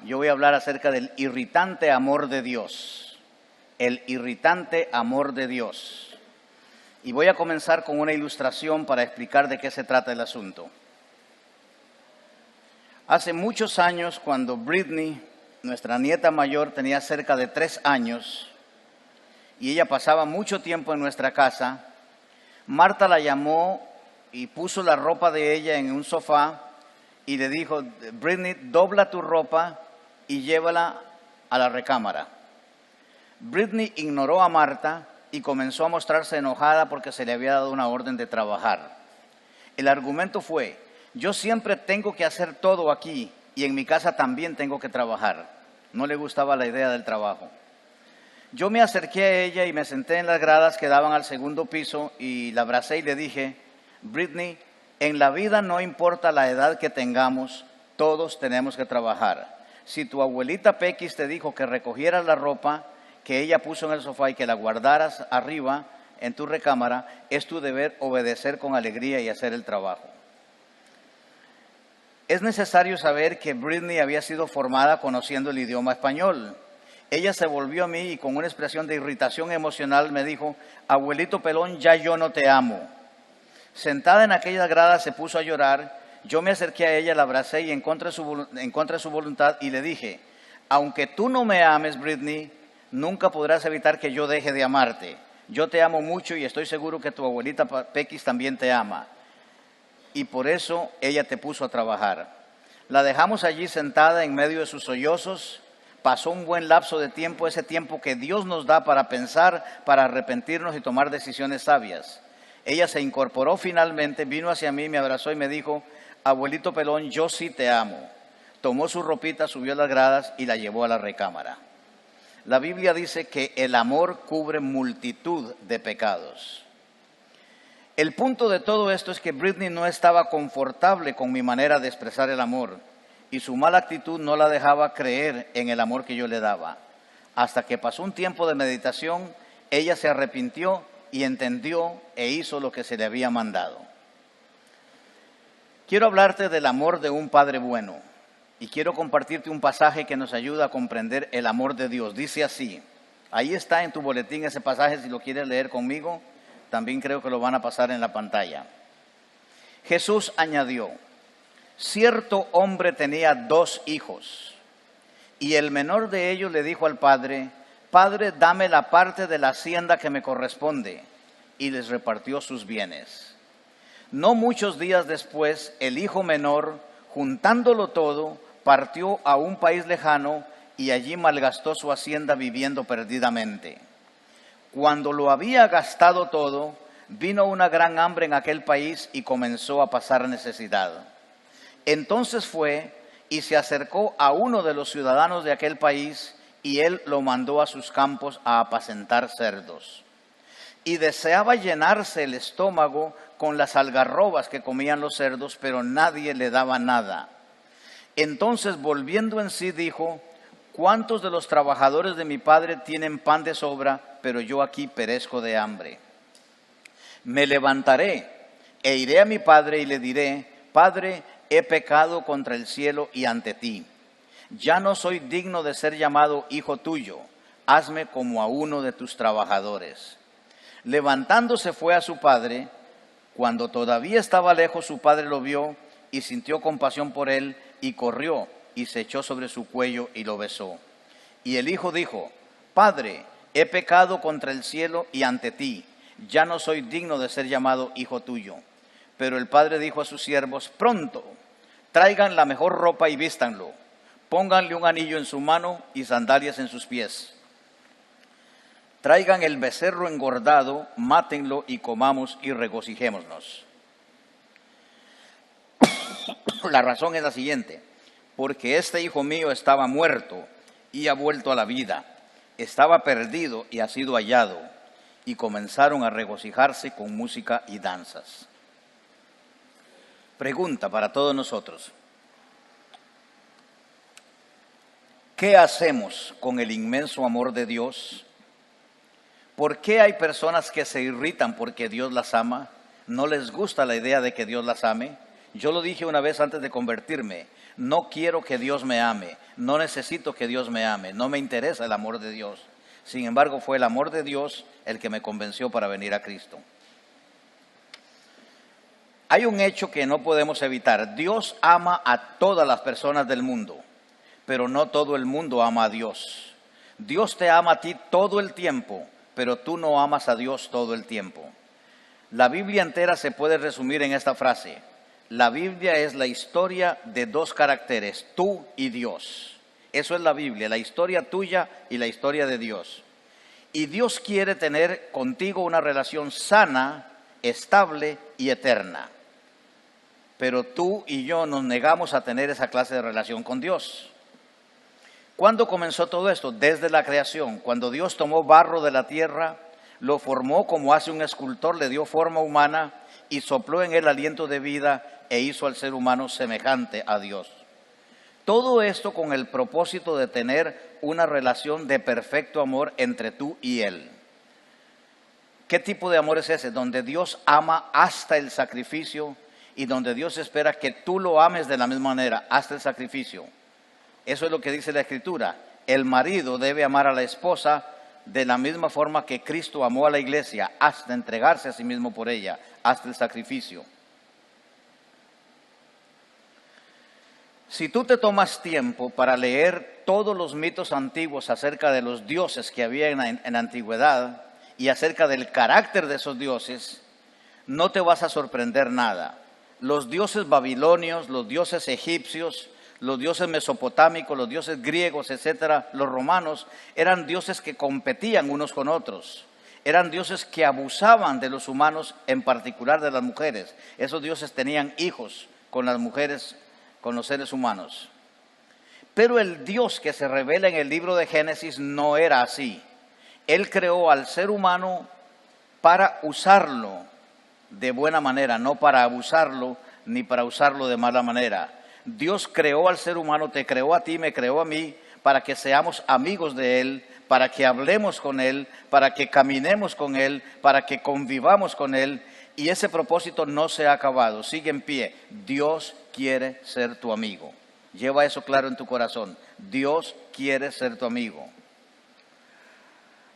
Yo voy a hablar acerca del irritante amor de Dios. El irritante amor de Dios. Y voy a comenzar con una ilustración para explicar de qué se trata el asunto. Hace muchos años, cuando Britney, nuestra nieta mayor, tenía cerca de 3 años, y ella pasaba mucho tiempo en nuestra casa, Marta la llamó y puso la ropa de ella en un sofá y le dijo: Britney, dobla tu ropa y llévala a la recámara. Britney ignoró a Marta y comenzó a mostrarse enojada porque se le había dado una orden de trabajar. El argumento fue: yo siempre tengo que hacer todo aquí y en mi casa también tengo que trabajar. No le gustaba la idea del trabajo. Yo me acerqué a ella y me senté en las gradas que daban al segundo piso y la abracé y le dije: Britney, en la vida no importa la edad que tengamos, todos tenemos que trabajar. Si tu abuelita Pequis te dijo que recogieras la ropa que ella puso en el sofá y que la guardaras arriba en tu recámara, es tu deber obedecer con alegría y hacer el trabajo. Es necesario saber que Britney había sido formada conociendo el idioma español. Ella se volvió a mí y con una expresión de irritación emocional me dijo: abuelito pelón, ya yo no te amo. Sentada en aquella grada se puso a llorar. Yo me acerqué a ella, la abracé y en contra de su voluntad y le dije: aunque tú no me ames, Britney, nunca podrás evitar que yo deje de amarte. Yo te amo mucho y estoy seguro que tu abuelita Pequis también te ama. Y por eso ella te puso a trabajar. La dejamos allí sentada en medio de sus sollozos. Pasó un buen lapso de tiempo, ese tiempo que Dios nos da para pensar, para arrepentirnos y tomar decisiones sabias. Ella se incorporó finalmente, vino hacia mí, me abrazó y me dijo: abuelito pelón, yo sí te amo. Tomó su ropita, subió las gradas y la llevó a la recámara. La Biblia dice que el amor cubre multitud de pecados. El punto de todo esto es que Britney no estaba confortable con mi manera de expresar el amor y su mala actitud no la dejaba creer en el amor que yo le daba. Hasta que pasó un tiempo de meditación, ella se arrepintió y entendió e hizo lo que se le había mandado. Quiero hablarte del amor de un Padre bueno y quiero compartirte un pasaje que nos ayuda a comprender el amor de Dios. Dice así, ahí está en tu boletín ese pasaje, si lo quieres leer conmigo, también creo que lo van a pasar en la pantalla. Jesús añadió: cierto hombre tenía 2 hijos, y el menor de ellos le dijo al padre: Padre, dame la parte de la hacienda que me corresponde, y les repartió sus bienes. No muchos días después, el hijo menor, juntándolo todo, partió a un país lejano y allí malgastó su hacienda viviendo perdidamente. Cuando lo había gastado todo, vino una gran hambre en aquel país y comenzó a pasar necesidad. Entonces fue y se acercó a uno de los ciudadanos de aquel país y él lo mandó a sus campos a apacentar cerdos. Y deseaba llenarse el estómago con las algarrobas que comían los cerdos, pero nadie le daba nada. Entonces, volviendo en sí, dijo: ¿cuántos de los trabajadores de mi padre tienen pan de sobra, pero yo aquí perezco de hambre? Me levantaré e iré a mi padre y le diré: Padre, he pecado contra el cielo y ante ti. Ya no soy digno de ser llamado hijo tuyo. Hazme como a uno de tus trabajadores. Levantándose fue a su padre. Cuando todavía estaba lejos, su padre lo vio y sintió compasión por él y corrió y se echó sobre su cuello y lo besó. Y el hijo dijo: Padre, he pecado contra el cielo y ante ti. Ya no soy digno de ser llamado hijo tuyo. Pero el padre dijo a sus siervos: pronto, traigan la mejor ropa y vístanlo. Pónganle un anillo en su mano y sandalias en sus pies. Traigan el becerro engordado, mátenlo y comamos y regocijémonos. La razón es la siguiente: porque este hijo mío estaba muerto y ha vuelto a la vida. Estaba perdido y ha sido hallado. Y comenzaron a regocijarse con música y danzas. Pregunta para todos nosotros: ¿qué hacemos con el inmenso amor de Dios? ¿Por qué hay personas que se irritan porque Dios las ama? ¿No les gusta la idea de que Dios las ame? Yo lo dije una vez antes de convertirme, no quiero que Dios me ame, no necesito que Dios me ame, no me interesa el amor de Dios. Sin embargo, fue el amor de Dios el que me convenció para venir a Cristo. Hay un hecho que no podemos evitar. Dios ama a todas las personas del mundo, pero no todo el mundo ama a Dios. Dios te ama a ti todo el tiempo, pero tú no amas a Dios todo el tiempo. La Biblia entera se puede resumir en esta frase. La Biblia es la historia de dos caracteres, tú y Dios. Eso es la Biblia, la historia tuya y la historia de Dios. Y Dios quiere tener contigo una relación sana, estable y eterna. Pero tú y yo nos negamos a tener esa clase de relación con Dios. ¿Cuándo comenzó todo esto? Desde la creación. Cuando Dios tomó barro de la tierra, lo formó como hace un escultor, le dio forma humana y sopló en él aliento de vida e hizo al ser humano semejante a Dios. Todo esto con el propósito de tener una relación de perfecto amor entre tú y Él. ¿Qué tipo de amor es ese? Donde Dios ama hasta el sacrificio y donde Dios espera que tú lo ames de la misma manera, hasta el sacrificio. Eso es lo que dice la Escritura. El marido debe amar a la esposa de la misma forma que Cristo amó a la iglesia, hasta entregarse a sí mismo por ella, hasta el sacrificio. Si tú te tomas tiempo para leer todos los mitos antiguos acerca de los dioses que había en la antigüedad y acerca del carácter de esos dioses, no te vas a sorprender nada. Los dioses babilonios, los dioses egipcios, los dioses mesopotámicos, los dioses griegos, etcétera, los romanos, eran dioses que competían unos con otros. Eran dioses que abusaban de los humanos, en particular de las mujeres. Esos dioses tenían hijos con las mujeres, con los seres humanos. Pero el Dios que se revela en el libro de Génesis no era así. Él creó al ser humano para usarlo de buena manera, no para abusarlo ni para usarlo de mala manera. Dios creó al ser humano, te creó a ti, me creó a mí, para que seamos amigos de Él, para que hablemos con Él, para que caminemos con Él, para que convivamos con Él. Y ese propósito no se ha acabado, sigue en pie. Dios quiere ser tu amigo. Lleva eso claro en tu corazón. Dios quiere ser tu amigo.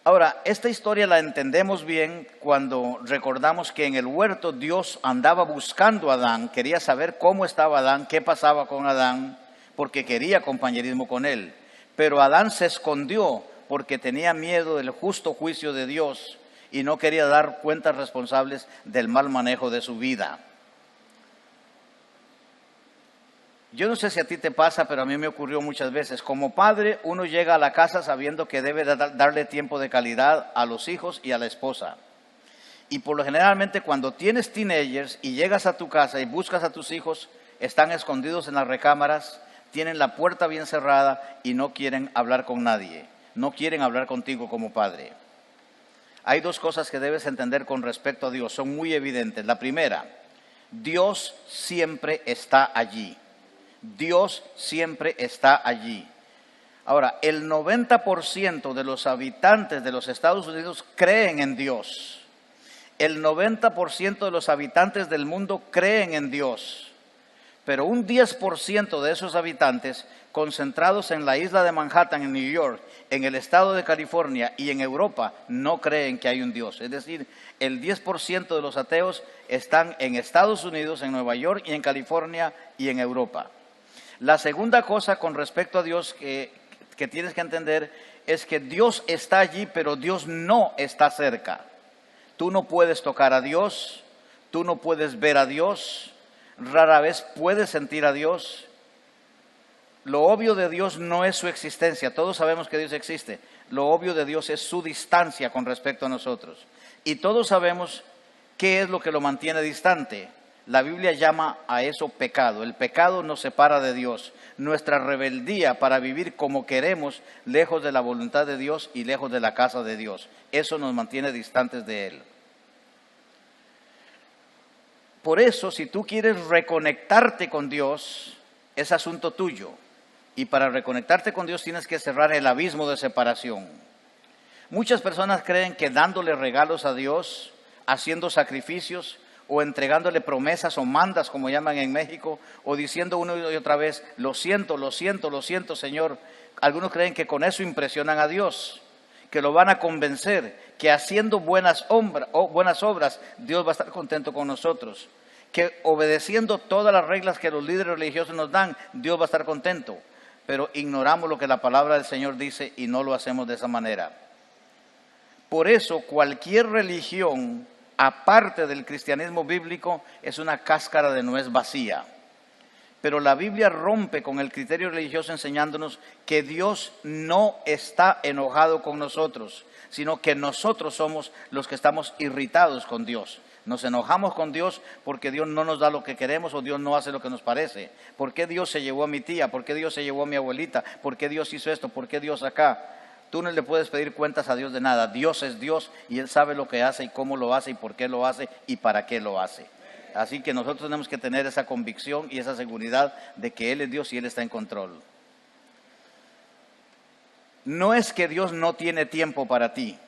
Ahora, esta historia la entendemos bien cuando recordamos que en el huerto Dios andaba buscando a Adán, quería saber cómo estaba Adán, qué pasaba con Adán, porque quería compañerismo con él. Pero Adán se escondió porque tenía miedo del justo juicio de Dios y no quería dar cuentas responsables del mal manejo de su vida. Yo no sé si a ti te pasa, pero a mí me ocurrió muchas veces. Como padre, uno llega a la casa sabiendo que debe darle tiempo de calidad a los hijos y a la esposa. Y por lo generalmente cuando tienes teenagers y llegas a tu casa y buscas a tus hijos, están escondidos en las recámaras, tienen la puerta bien cerrada y no quieren hablar con nadie. No quieren hablar contigo como padre. Hay dos cosas que debes entender con respecto a Dios, son muy evidentes. La primera, Dios siempre está allí. Dios siempre está allí. Ahora, el 90% de los habitantes de los Estados Unidos creen en Dios. El 90% de los habitantes del mundo creen en Dios. Pero un 10% de esos habitantes, concentrados en la isla de Manhattan, en New York, en el estado de California y en Europa, no creen que hay un Dios. Es decir, el 10% de los ateos están en Estados Unidos, en Nueva York y en California y en Europa. La segunda cosa con respecto a Dios que tienes que entender es que Dios está allí, pero Dios no está cerca. Tú no puedes tocar a Dios, tú no puedes ver a Dios, rara vez puedes sentir a Dios. Lo obvio de Dios no es su existencia, todos sabemos que Dios existe. Lo obvio de Dios es su distancia con respecto a nosotros. Y todos sabemos qué es lo que lo mantiene distante. La Biblia llama a eso pecado. El pecado nos separa de Dios. Nuestra rebeldía para vivir como queremos, lejos de la voluntad de Dios y lejos de la casa de Dios. Eso nos mantiene distantes de Él. Por eso, si tú quieres reconectarte con Dios, es asunto tuyo. Y para reconectarte con Dios tienes que cerrar el abismo de separación. Muchas personas creen que dándole regalos a Dios, haciendo sacrificios, o entregándole promesas o mandas, como llaman en México, o diciendo una y otra vez, lo siento, lo siento, lo siento, Señor. Algunos creen que con eso impresionan a Dios, que lo van a convencer, que haciendo buenas obras, Dios va a estar contento con nosotros, que obedeciendo todas las reglas que los líderes religiosos nos dan, Dios va a estar contento. Pero ignoramos lo que la palabra del Señor dice y no lo hacemos de esa manera. Por eso cualquier religión, aparte del cristianismo bíblico, es una cáscara de nuez vacía. Pero la Biblia rompe con el criterio religioso enseñándonos que Dios no está enojado con nosotros, sino que nosotros somos los que estamos irritados con Dios. Nos enojamos con Dios porque Dios no nos da lo que queremos o Dios no hace lo que nos parece. ¿Por qué Dios se llevó a mi tía? ¿Por qué Dios se llevó a mi abuelita? ¿Por qué Dios hizo esto? ¿Por qué Dios acá? Tú no le puedes pedir cuentas a Dios de nada. Dios es Dios y Él sabe lo que hace y cómo lo hace y por qué lo hace y para qué lo hace. Así que nosotros tenemos que tener esa convicción y esa seguridad de que Él es Dios y Él está en control. No es que Dios no tiene tiempo para ti,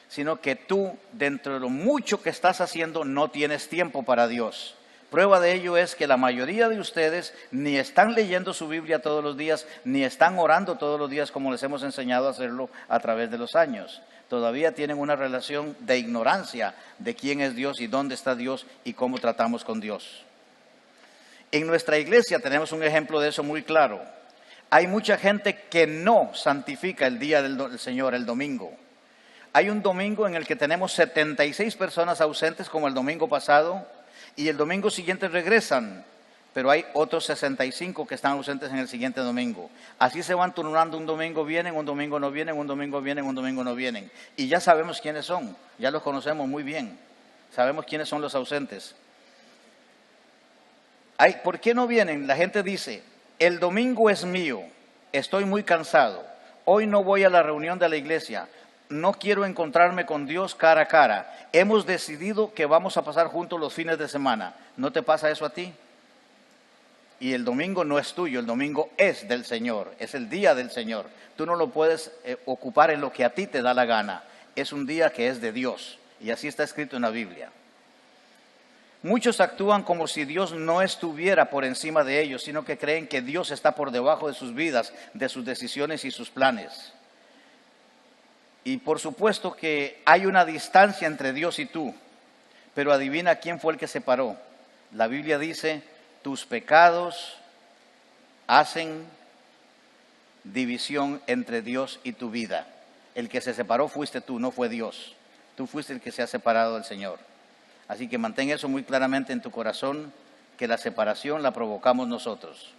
sino que tú, dentro de lo mucho que estás haciendo, no tienes tiempo para Dios. Prueba de ello es que la mayoría de ustedes ni están leyendo su Biblia todos los días, ni están orando todos los días como les hemos enseñado a hacerlo a través de los años. Todavía tienen una relación de ignorancia de quién es Dios y dónde está Dios y cómo tratamos con Dios. En nuestra iglesia tenemos un ejemplo de eso muy claro. Hay mucha gente que no santifica el día del Señor, el domingo. Hay un domingo en el que tenemos 76 personas ausentes como el domingo pasado y el domingo siguiente regresan, pero hay otros 65 que están ausentes en el siguiente domingo. Así se van turnando, un domingo vienen, un domingo no vienen, un domingo vienen, un domingo no vienen. Y ya sabemos quiénes son, ya los conocemos muy bien, sabemos quiénes son los ausentes. ¿Por qué no vienen? La gente dice, el domingo es mío, estoy muy cansado, hoy no voy a la reunión de la iglesia, no quiero encontrarme con Dios cara a cara. Hemos decidido que vamos a pasar juntos los fines de semana. ¿No te pasa eso a ti? Y el domingo no es tuyo, el domingo es del Señor, es el día del Señor. Tú no lo puedes ocupar en lo que a ti te da la gana. Es un día que es de Dios y así está escrito en la Biblia. Muchos actúan como si Dios no estuviera por encima de ellos, sino que creen que Dios está por debajo de sus vidas, de sus decisiones y sus planes. Y por supuesto que hay una distancia entre Dios y tú, pero adivina quién fue el que separó. La Biblia dice, tus pecados hacen división entre Dios y tu vida. El que se separó fuiste tú, no fue Dios. Tú fuiste el que se ha separado del Señor. Así que mantén eso muy claramente en tu corazón, que la separación la provocamos nosotros.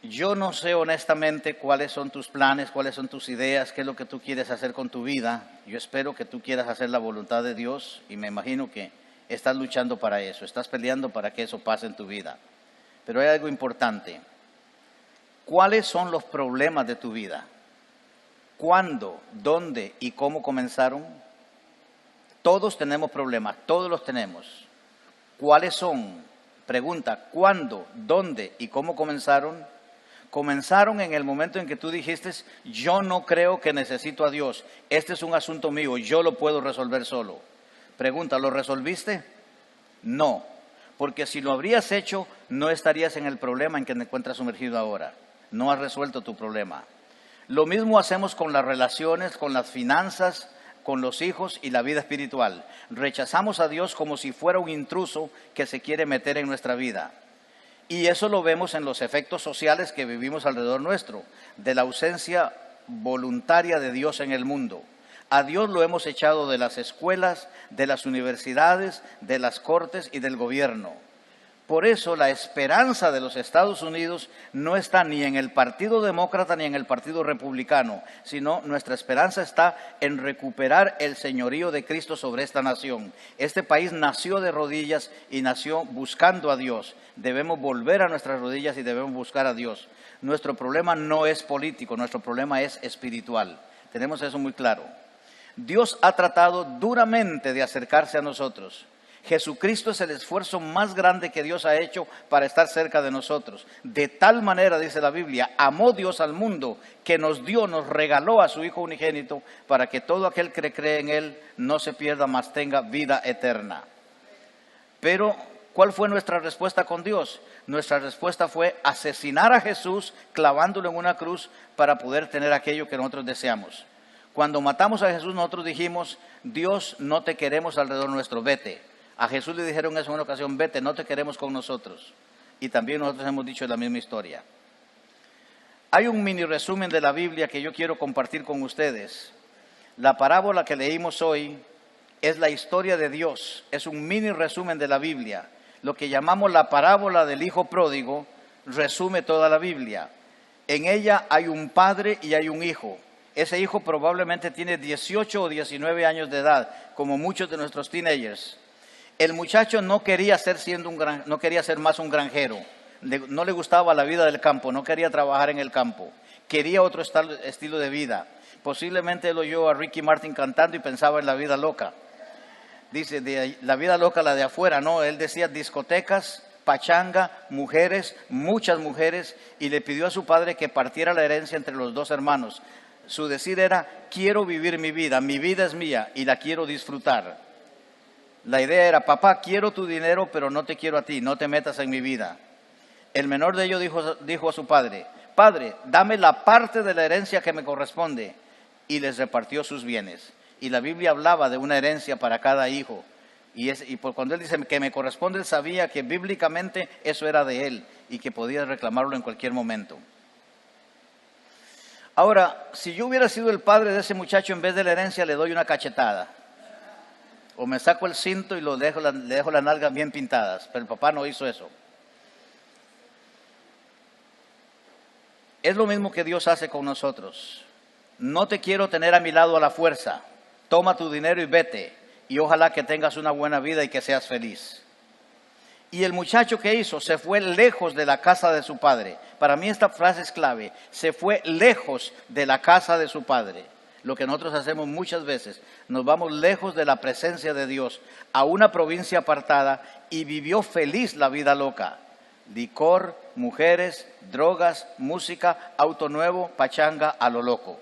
Yo no sé honestamente cuáles son tus planes, cuáles son tus ideas, qué es lo que tú quieres hacer con tu vida. Yo espero que tú quieras hacer la voluntad de Dios y me imagino que estás luchando para eso, estás peleando para que eso pase en tu vida. Pero hay algo importante. ¿Cuáles son los problemas de tu vida? ¿Cuándo, dónde y cómo comenzaron? Todos tenemos problemas, todos los tenemos. ¿Cuáles son? Pregunta, ¿cuándo, dónde y cómo comenzaron? Comenzaron en el momento en que tú dijiste, yo no creo que necesito a Dios, este es un asunto mío, yo lo puedo resolver solo. Pregunta, ¿lo resolviste? No, porque si lo habrías hecho, no estarías en el problema en que te encuentras sumergido ahora. No has resuelto tu problema. Lo mismo hacemos con las relaciones, con las finanzas, con los hijos y la vida espiritual. Rechazamos a Dios como si fuera un intruso que se quiere meter en nuestra vida. Y eso lo vemos en los efectos sociales que vivimos alrededor nuestro, de la ausencia voluntaria de Dios en el mundo. A Dios lo hemos echado de las escuelas, de las universidades, de las cortes y del gobierno. Por eso la esperanza de los Estados Unidos no está ni en el Partido Demócrata ni en el Partido Republicano, sino nuestra esperanza está en recuperar el señorío de Cristo sobre esta nación. Este país nació de rodillas y nació buscando a Dios. Debemos volver a nuestras rodillas y debemos buscar a Dios. Nuestro problema no es político, nuestro problema es espiritual. Tenemos eso muy claro. Dios ha tratado duramente de acercarse a nosotros, Jesucristo es el esfuerzo más grande que Dios ha hecho para estar cerca de nosotros. De tal manera, dice la Biblia, amó Dios al mundo que nos dio, nos regaló a su Hijo unigénito para que todo aquel que cree en Él no se pierda, mas tenga vida eterna. Pero, ¿cuál fue nuestra respuesta con Dios? Nuestra respuesta fue asesinar a Jesús clavándolo en una cruz para poder tener aquello que nosotros deseamos. Cuando matamos a Jesús, nosotros dijimos, Dios, no te queremos alrededor nuestro, vete. A Jesús le dijeron eso en una ocasión, vete, no te queremos con nosotros. Y también nosotros hemos dicho la misma historia. Hay un mini resumen de la Biblia que yo quiero compartir con ustedes. La parábola que leímos hoy es la historia de Dios, es un mini resumen de la Biblia. Lo que llamamos la parábola del hijo pródigo resume toda la Biblia. En ella hay un padre y hay un hijo. Ese hijo probablemente tiene 18 o 19 años de edad, como muchos de nuestros teenagers. El muchacho no quería ser más un granjero, no le gustaba la vida del campo, no quería trabajar en el campo, quería otro estilo de vida. Posiblemente él oyó a Ricky Martin cantando y pensaba en la vida loca. Dice, la vida loca, la de afuera, no, él decía discotecas, pachanga, mujeres, muchas mujeres, y le pidió a su padre que partiera la herencia entre los dos hermanos. Su decir era, quiero vivir mi vida es mía y la quiero disfrutar. La idea era, papá, quiero tu dinero, pero no te quiero a ti, no te metas en mi vida. El menor de ellos dijo a su padre, padre, dame la parte de la herencia que me corresponde. Y les repartió sus bienes. Y la Biblia hablaba de una herencia para cada hijo. Y cuando él dice que me corresponde, él sabía que bíblicamente eso era de él y que podía reclamarlo en cualquier momento. Ahora, si yo hubiera sido el padre de ese muchacho, en vez de la herencia le doy una cachetada. O me saco el cinto y le dejo las nalgas bien pintadas. Pero el papá no hizo eso. Es lo mismo que Dios hace con nosotros. No te quiero tener a mi lado a la fuerza. Toma tu dinero y vete. Y ojalá que tengas una buena vida y que seas feliz. Y el muchacho, ¿qué hizo? Se fue lejos de la casa de su padre. Para mí esta frase es clave. Se fue lejos de la casa de su padre. Lo que nosotros hacemos muchas veces, nos vamos lejos de la presencia de Dios, a una provincia apartada, y vivió feliz la vida loca. Licor, mujeres, drogas, música, auto nuevo, pachanga a lo loco.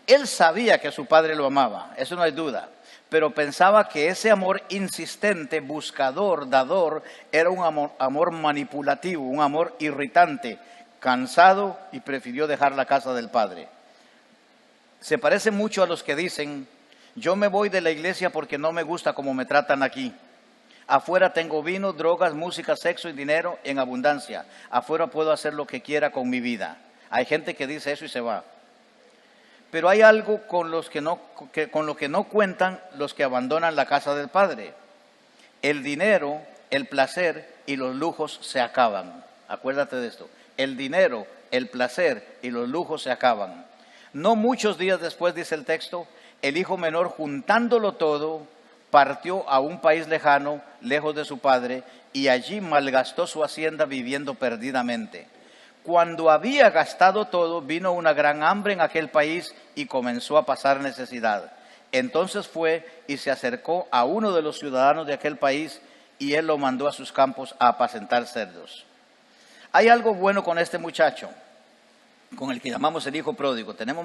Él sabía que su padre lo amaba, eso no hay duda, pero pensaba que ese amor insistente, buscador, dador, era un amor manipulativo, un amor irritante, cansado, y prefirió dejar la casa del padre. Se parece mucho a los que dicen, yo me voy de la iglesia porque no me gusta cómo me tratan aquí. Afuera tengo vino, drogas, música, sexo y dinero en abundancia. Afuera puedo hacer lo que quiera con mi vida. Hay gente que dice eso y se va. Pero hay algo con lo que no cuentan los que abandonan la casa del Padre. El dinero, el placer y los lujos se acaban. Acuérdate de esto. El dinero, el placer y los lujos se acaban. No muchos días después, dice el texto, el hijo menor, juntándolo todo, partió a un país lejano, lejos de su padre, y allí malgastó su hacienda viviendo perdidamente. Cuando había gastado todo, vino una gran hambre en aquel país y comenzó a pasar necesidad. Entonces fue y se acercó a uno de los ciudadanos de aquel país y él lo mandó a sus campos a apacentar cerdos. Hay algo bueno con este muchacho, con el que llamamos el hijo pródigo. Tenemos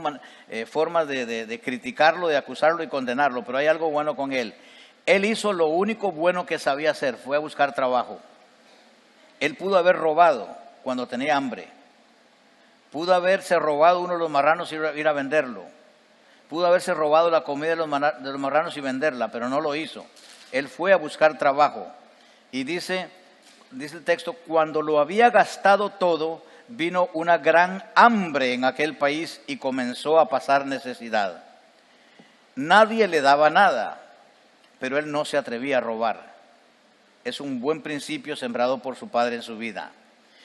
formas de criticarlo, de acusarlo y condenarlo, pero hay algo bueno con él. Él hizo lo único bueno que sabía hacer, fue a buscar trabajo. Él pudo haber robado cuando tenía hambre. Pudo haberse robado uno de los marranos y ir a venderlo. Pudo haberse robado la comida de los marranos y venderla, pero no lo hizo. Él fue a buscar trabajo. Y dice el texto, cuando lo había gastado todo, vino una gran hambre en aquel país y comenzó a pasar necesidad. Nadie le daba nada, pero él no se atrevía a robar. Es un buen principio sembrado por su padre en su vida.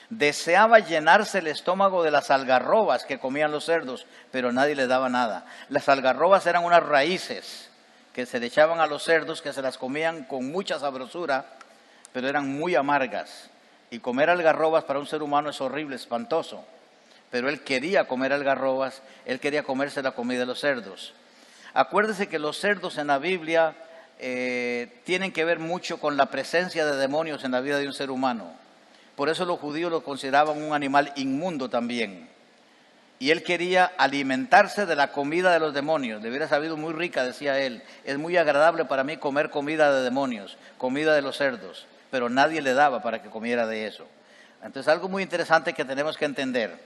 Deseaba llenarse el estómago de las algarrobas que comían los cerdos, pero nadie le daba nada. Las algarrobas eran unas raíces que se le echaban a los cerdos, que se las comían con mucha sabrosura, pero eran muy amargas. Y comer algarrobas para un ser humano es horrible, espantoso. Pero él quería comer algarrobas, él quería comerse la comida de los cerdos. Acuérdese que los cerdos en la Biblia tienen que ver mucho con la presencia de demonios en la vida de un ser humano. Por eso los judíos lo consideraban un animal inmundo también. Y él quería alimentarse de la comida de los demonios. Le hubiera sabido muy rica, decía él. Es muy agradable para mí comer comida de demonios, comida de los cerdos. Pero nadie le daba para que comiera de eso. Entonces, algo muy interesante que tenemos que entender.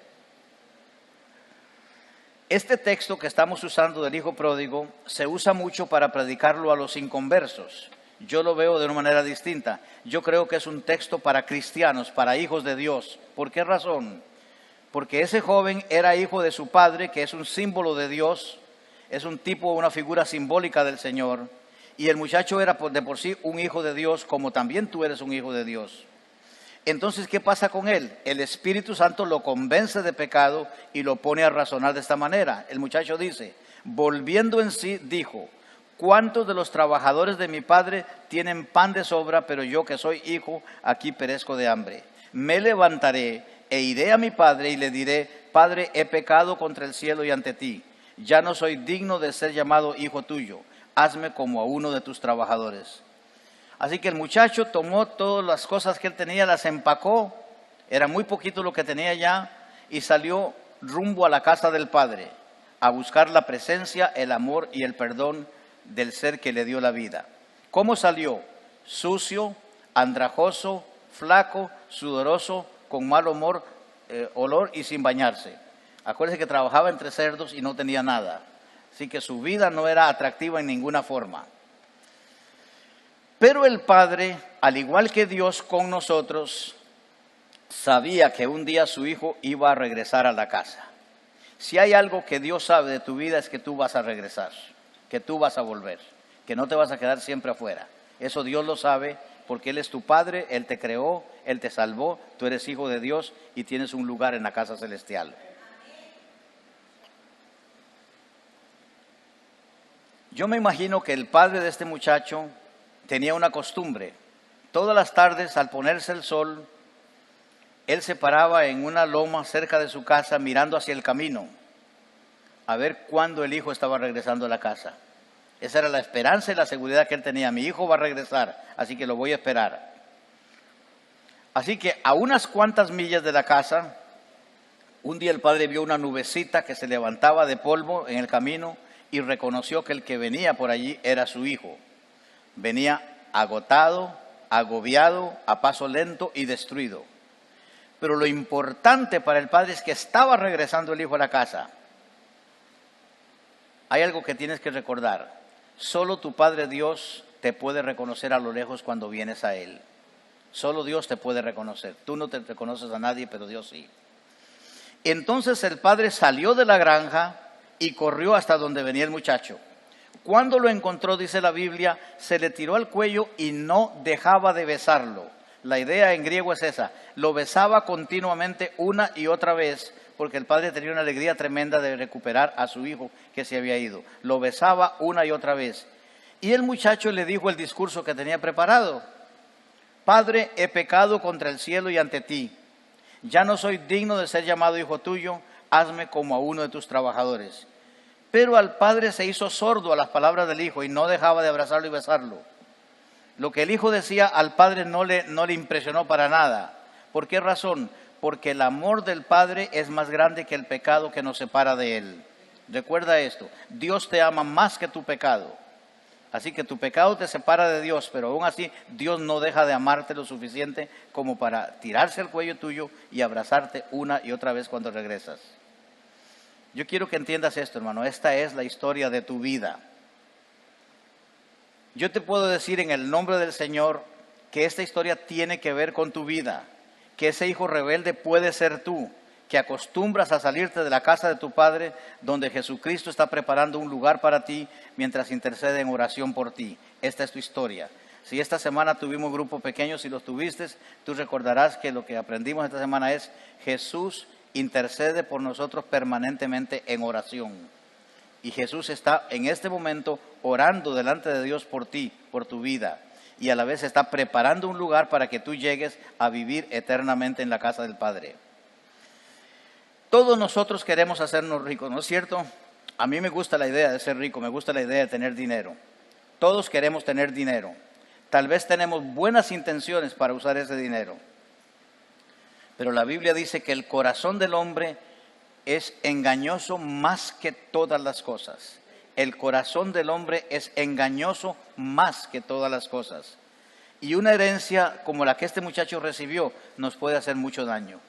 Este texto que estamos usando del hijo pródigo se usa mucho para predicarlo a los inconversos. Yo lo veo de una manera distinta. Yo creo que es un texto para cristianos, para hijos de Dios. ¿Por qué razón? Porque ese joven era hijo de su padre, que es un símbolo de Dios, es un tipo, una figura simbólica del Señor. Y el muchacho era de por sí un hijo de Dios, como también tú eres un hijo de Dios. Entonces, ¿qué pasa con él? El Espíritu Santo lo convence de pecado y lo pone a razonar de esta manera. El muchacho dice, volviendo en sí, dijo, ¿cuántos de los trabajadores de mi padre tienen pan de sobra, pero yo que soy hijo, aquí perezco de hambre? Me levantaré e iré a mi padre y le diré, Padre, he pecado contra el cielo y ante ti. Ya no soy digno de ser llamado hijo tuyo. Hazme como a uno de tus trabajadores. Así que el muchacho tomó todas las cosas que él tenía, las empacó, era muy poquito lo que tenía ya, y salió rumbo a la casa del padre, a buscar la presencia, el amor y el perdón del ser que le dio la vida. ¿Cómo salió? Sucio, andrajoso, flaco, sudoroso, con mal olor y sin bañarse. Acuérdense que trabajaba entre cerdos y no tenía nada. Así que su vida no era atractiva en ninguna forma. Pero el Padre, al igual que Dios con nosotros, sabía que un día su hijo iba a regresar a la casa. Si hay algo que Dios sabe de tu vida es que tú vas a regresar, que tú vas a volver, que no te vas a quedar siempre afuera. Eso Dios lo sabe porque Él es tu Padre, Él te creó, Él te salvó, tú eres hijo de Dios y tienes un lugar en la casa celestial. Yo me imagino que el padre de este muchacho tenía una costumbre. Todas las tardes, al ponerse el sol, él se paraba en una loma cerca de su casa mirando hacia el camino, a ver cuándo el hijo estaba regresando a la casa. Esa era la esperanza y la seguridad que él tenía. Mi hijo va a regresar, así que lo voy a esperar. Así que a unas cuantas millas de la casa, un día el padre vio una nubecita que se levantaba de polvo en el camino y reconoció que el que venía por allí era su hijo. Venía agotado, agobiado, a paso lento y destruido. Pero lo importante para el padre es que estaba regresando el hijo a la casa. Hay algo que tienes que recordar. Solo tu Padre Dios te puede reconocer a lo lejos cuando vienes a Él. Solo Dios te puede reconocer. Tú no te reconoces a nadie, pero Dios sí. Entonces el padre salió de la granja y corrió hasta donde venía el muchacho. Cuando lo encontró, dice la Biblia, se le tiró al cuello y no dejaba de besarlo. La idea en griego es esa. Lo besaba continuamente una y otra vez, porque el padre tenía una alegría tremenda de recuperar a su hijo que se había ido. Lo besaba una y otra vez. Y el muchacho le dijo el discurso que tenía preparado. Padre, he pecado contra el cielo y ante ti. Ya no soy digno de ser llamado hijo tuyo, hazme como a uno de tus trabajadores. Pero al padre se hizo sordo a las palabras del hijo y no dejaba de abrazarlo y besarlo. Lo que el hijo decía al padre no le impresionó para nada. ¿Por qué razón? Porque el amor del Padre es más grande que el pecado que nos separa de Él. Recuerda esto, Dios te ama más que tu pecado. Así que tu pecado te separa de Dios, pero aún así Dios no deja de amarte lo suficiente como para tirarse al cuello tuyo y abrazarte una y otra vez cuando regresas. Yo quiero que entiendas esto, hermano, esta es la historia de tu vida. Yo te puedo decir en el nombre del Señor que esta historia tiene que ver con tu vida. Que ese hijo rebelde puede ser tú, que acostumbras a salirte de la casa de tu padre, donde Jesucristo está preparando un lugar para ti, mientras intercede en oración por ti. Esta es tu historia. Si esta semana tuvimos grupos pequeños y los tuviste, tú recordarás que lo que aprendimos esta semana es Jesús intercede por nosotros permanentemente en oración. Y Jesús está en este momento orando delante de Dios por ti, por tu vida. Y a la vez está preparando un lugar para que tú llegues a vivir eternamente en la casa del Padre. Todos nosotros queremos hacernos ricos, ¿no es cierto? A mí me gusta la idea de ser rico, me gusta la idea de tener dinero. Todos queremos tener dinero. Tal vez tenemos buenas intenciones para usar ese dinero. Pero la Biblia dice que el corazón del hombre es engañoso más que todas las cosas. El corazón del hombre es engañoso más que todas las cosas. Y una herencia como la que este muchacho recibió nos puede hacer mucho daño.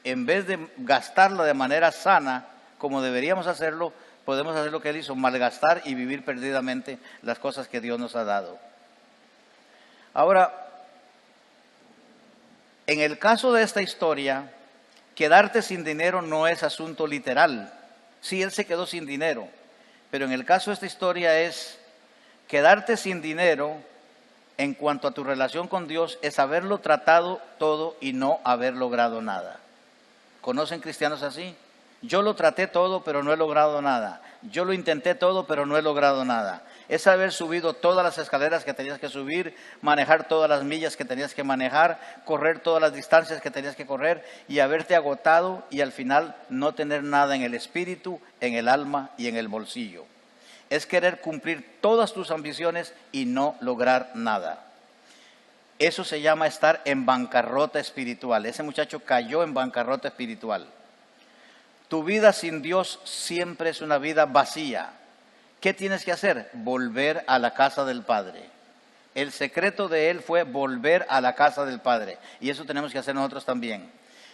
En vez de gastarla de manera sana, como deberíamos hacerlo, podemos hacer lo que él hizo, malgastar y vivir perdidamente las cosas que Dios nos ha dado. Ahora, en el caso de esta historia, quedarte sin dinero no es asunto literal. Sí, él se quedó sin dinero, pero en el caso de esta historia es quedarte sin dinero en cuanto a tu relación con Dios es haberlo tratado todo y no haber logrado nada. ¿Conocen cristianos así? Yo lo traté todo, pero no he logrado nada. Yo lo intenté todo, pero no he logrado nada. Es haber subido todas las escaleras que tenías que subir, manejar todas las millas que tenías que manejar, correr todas las distancias que tenías que correr y haberte agotado y al final no tener nada en el espíritu, en el alma y en el bolsillo. Es querer cumplir todas tus ambiciones y no lograr nada. Eso se llama estar en bancarrota espiritual. Ese muchacho cayó en bancarrota espiritual. Tu vida sin Dios siempre es una vida vacía. ¿Qué tienes que hacer? Volver a la casa del Padre. El secreto de él fue volver a la casa del Padre. Y eso tenemos que hacer nosotros también.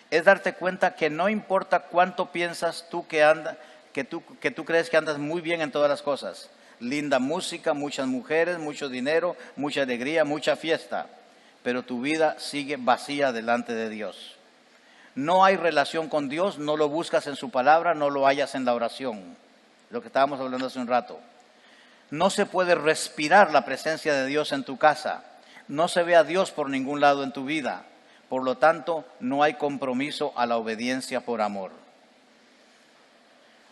Es darte cuenta que no importa cuánto piensas tú que tú crees que andas muy bien en todas las cosas. Linda música, muchas mujeres, mucho dinero, mucha alegría, mucha fiesta. Pero tu vida sigue vacía delante de Dios. No hay relación con Dios, no lo buscas en su palabra, no lo hallas en la oración. Lo que estábamos hablando hace un rato. No se puede respirar la presencia de Dios en tu casa. No se ve a Dios por ningún lado en tu vida. Por lo tanto, no hay compromiso a la obediencia por amor.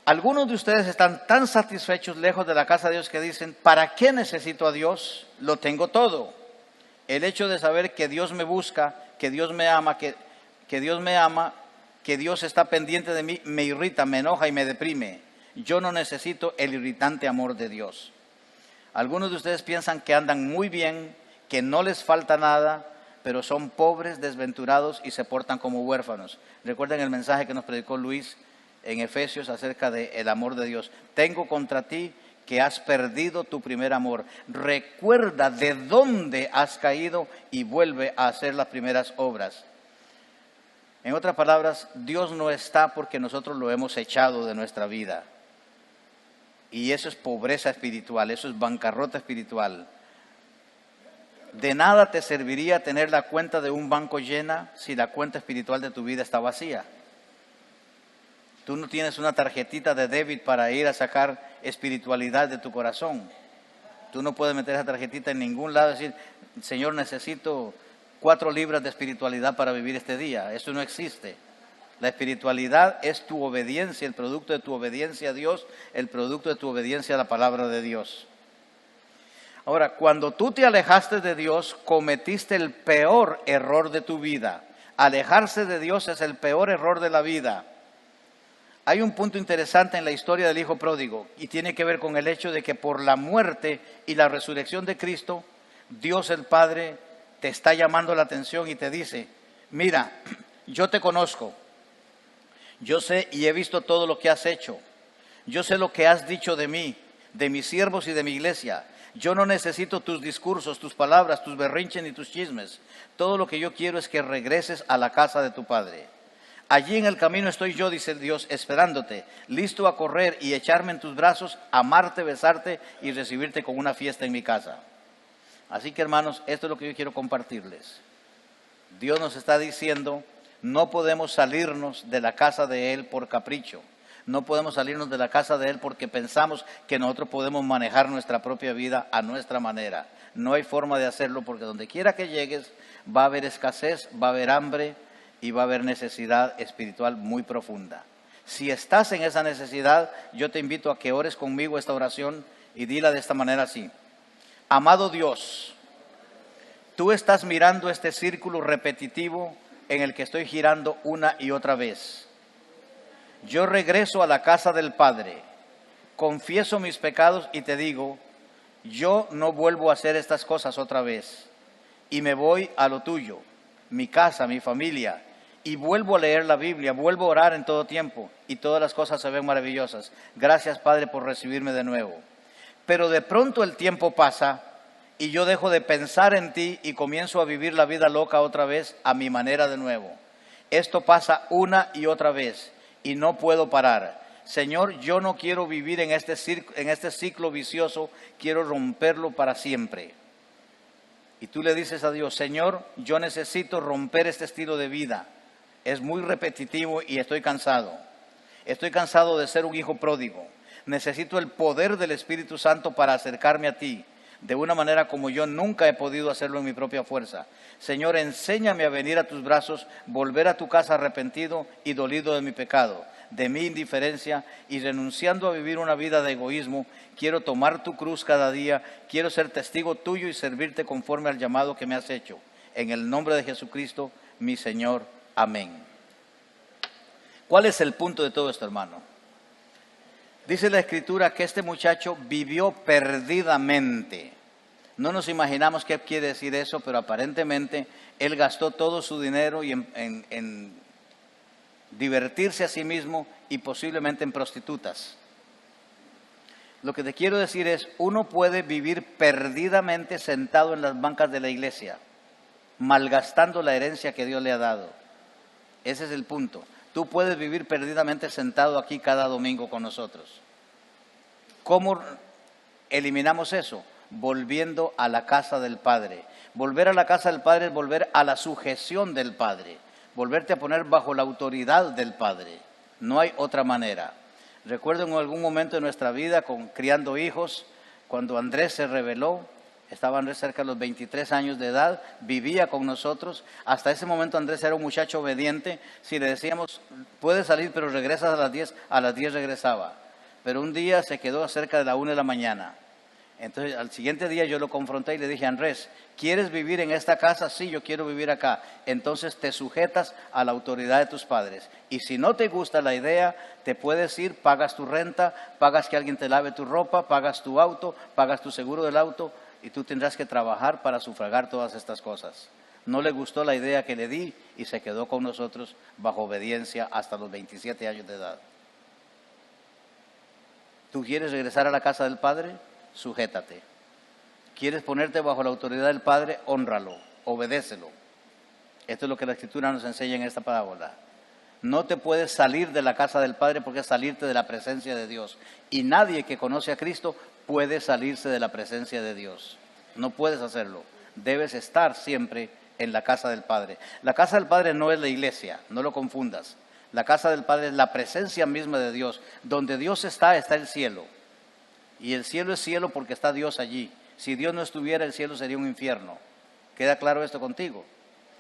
Algunos de ustedes están tan satisfechos lejos de la casa de Dios que dicen, ¿para qué necesito a Dios? Lo tengo todo. El hecho de saber que Dios me busca, que Dios me ama, que Dios está pendiente de mí, me irrita, me enoja y me deprime. Yo no necesito el irritante amor de Dios. Algunos de ustedes piensan que andan muy bien, que no les falta nada, pero son pobres, desventurados y se portan como huérfanos. Recuerden el mensaje que nos predicó Luis en Efesios acerca del amor de Dios. Tengo contra ti que has perdido tu primer amor. Recuerda de dónde has caído y vuelve a hacer las primeras obras. En otras palabras, Dios no está porque nosotros lo hemos echado de nuestra vida. Y eso es pobreza espiritual, eso es bancarrota espiritual. De nada te serviría tener la cuenta de un banco llena si la cuenta espiritual de tu vida está vacía. Tú no tienes una tarjetita de débito para ir a sacar espiritualidad de tu corazón. Tú no puedes meter esa tarjetita en ningún lado y decir, Señor, necesito 4 libras de espiritualidad para vivir este día. Eso no existe. La espiritualidad es tu obediencia, el producto de tu obediencia a Dios, el producto de tu obediencia a la palabra de Dios. Ahora, cuando tú te alejaste de Dios, cometiste el peor error de tu vida. Alejarse de Dios es el peor error de la vida. Hay un punto interesante en la historia del hijo pródigo y tiene que ver con el hecho de que por la muerte y la resurrección de Cristo, Dios el Padre te está llamando la atención y te dice, mira, yo te conozco, yo sé y he visto todo lo que has hecho, yo sé lo que has dicho de mí, de mis siervos y de mi iglesia. Yo no necesito tus discursos, tus palabras, tus berrinches ni tus chismes. Todo lo que yo quiero es que regreses a la casa de tu Padre. Allí en el camino estoy yo, dice Dios, esperándote, listo a correr y echarme en tus brazos, amarte, besarte y recibirte con una fiesta en mi casa. Así que, hermanos, esto es lo que yo quiero compartirles. Dios nos está diciendo, no podemos salirnos de la casa de Él por capricho. No podemos salirnos de la casa de Él porque pensamos que nosotros podemos manejar nuestra propia vida a nuestra manera. No hay forma de hacerlo porque donde quiera que llegues va a haber escasez, va a haber hambre y va a haber necesidad espiritual muy profunda. Si estás en esa necesidad, yo te invito a que ores conmigo esta oración y dila de esta manera así. Amado Dios, tú estás mirando este círculo repetitivo en el que estoy girando una y otra vez. Yo regreso a la casa del Padre, confieso mis pecados y te digo, yo no vuelvo a hacer estas cosas otra vez y me voy a lo tuyo, mi casa, mi familia, y vuelvo a leer la Biblia, vuelvo a orar en todo tiempo y todas las cosas se ven maravillosas. Gracias, Padre, por recibirme de nuevo. Pero de pronto el tiempo pasa y yo dejo de pensar en ti y comienzo a vivir la vida loca otra vez a mi manera de nuevo. Esto pasa una y otra vez y no puedo parar. Señor, yo no quiero vivir en este ciclo vicioso, quiero romperlo para siempre. Y tú le dices a Dios, Señor, yo necesito romper este estilo de vida. Es muy repetitivo y estoy cansado. Estoy cansado de ser un hijo pródigo. Necesito el poder del Espíritu Santo para acercarme a ti, de una manera como yo nunca he podido hacerlo en mi propia fuerza. Señor, enséñame a venir a tus brazos, volver a tu casa arrepentido y dolido de mi pecado, de mi indiferencia, y renunciando a vivir una vida de egoísmo, quiero tomar tu cruz cada día, quiero ser testigo tuyo y servirte conforme al llamado que me has hecho. En el nombre de Jesucristo, mi Señor. Amén. ¿Cuál es el punto de todo esto, hermano? Dice la Escritura que este muchacho vivió perdidamente. No nos imaginamos qué quiere decir eso, pero aparentemente él gastó todo su dinero y en divertirse a sí mismo y posiblemente en prostitutas. Lo que te quiero decir es, uno puede vivir perdidamente sentado en las bancas de la iglesia, malgastando la herencia que Dios le ha dado. Ese es el punto. Tú puedes vivir perdidamente sentado aquí cada domingo con nosotros. ¿Cómo eliminamos eso? Volviendo a la casa del Padre. Volver a la casa del Padre es volver a la sujeción del Padre. Volverte a poner bajo la autoridad del Padre. No hay otra manera. Recuerdo en algún momento de nuestra vida, criando hijos, cuando Andrés se rebeló, estaba Andrés cerca de los 23 años de edad, vivía con nosotros. Hasta ese momento Andrés era un muchacho obediente. Si le decíamos, puedes salir pero regresas a las 10 regresaba. Pero un día se quedó cerca de la 1 de la mañana. Entonces al siguiente día yo lo confronté y le dije, Andrés, ¿quieres vivir en esta casa? Sí, yo quiero vivir acá. Entonces te sujetas a la autoridad de tus padres. Y si no te gusta la idea, te puedes ir, pagas tu renta, pagas que alguien te lave tu ropa, pagas tu auto, pagas tu seguro del auto, y tú tendrás que trabajar para sufragar todas estas cosas. No le gustó la idea que le di y se quedó con nosotros bajo obediencia hasta los 27 años de edad. ¿Tú quieres regresar a la casa del Padre? Sujétate. ¿Quieres ponerte bajo la autoridad del Padre? Hónralo, obedécelo. Esto es lo que la Escritura nos enseña en esta parábola. No te puedes salir de la casa del Padre porque es salirte de la presencia de Dios. Y nadie que conoce a Cristo puede salirse de la presencia de Dios. No puedes hacerlo. Debes estar siempre en la casa del Padre. La casa del Padre no es la iglesia, no lo confundas. La casa del Padre es la presencia misma de Dios. Donde Dios está, está el cielo. Y el cielo es cielo porque está Dios allí. Si Dios no estuviera, el cielo sería un infierno. ¿Queda claro esto contigo?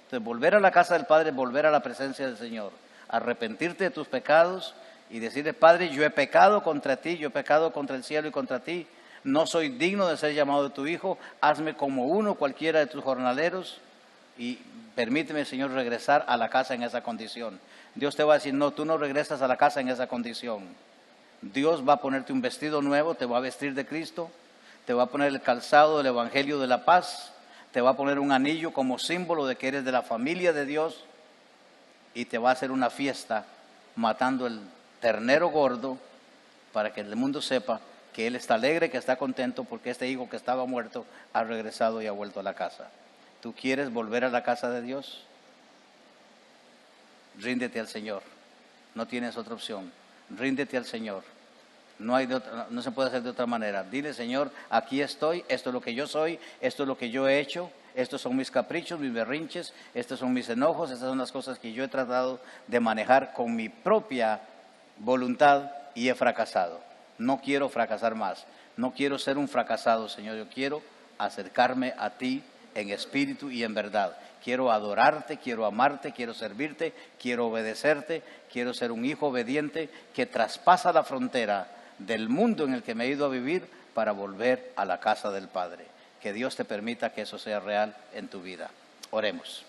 Entonces, volver a la casa del Padre es volver a la presencia del Señor. Arrepentirte de tus pecados y decirle, Padre, yo he pecado contra ti, yo he pecado contra el cielo y contra ti. No soy digno de ser llamado de tu hijo. Hazme como uno, cualquiera de tus jornaleros. Y permíteme, Señor, regresar a la casa en esa condición. Dios te va a decir, no, tú no regresas a la casa en esa condición. Dios va a ponerte un vestido nuevo, te va a vestir de Cristo, te va a poner el calzado del Evangelio de la paz, te va a poner un anillo como símbolo de que eres de la familia de Dios y te va a hacer una fiesta matando el ternero gordo para que el mundo sepa que Él está alegre, que está contento porque este hijo que estaba muerto ha regresado y ha vuelto a la casa. ¿Tú quieres volver a la casa de Dios? Ríndete al Señor, no tienes otra opción. Ríndete al Señor. No se puede hacer de otra manera. Dile, Señor, aquí estoy, esto es lo que yo soy, esto es lo que yo he hecho, estos son mis caprichos, mis berrinches, estos son mis enojos, estas son las cosas que yo he tratado de manejar con mi propia voluntad y he fracasado. No quiero fracasar más, no quiero ser un fracasado, Señor, yo quiero acercarme a ti en espíritu y en verdad. Quiero adorarte, quiero amarte, quiero servirte, quiero obedecerte, quiero ser un hijo obediente que traspasa la frontera del mundo en el que me he ido a vivir para volver a la casa del Padre. Que Dios te permita que eso sea real en tu vida. Oremos.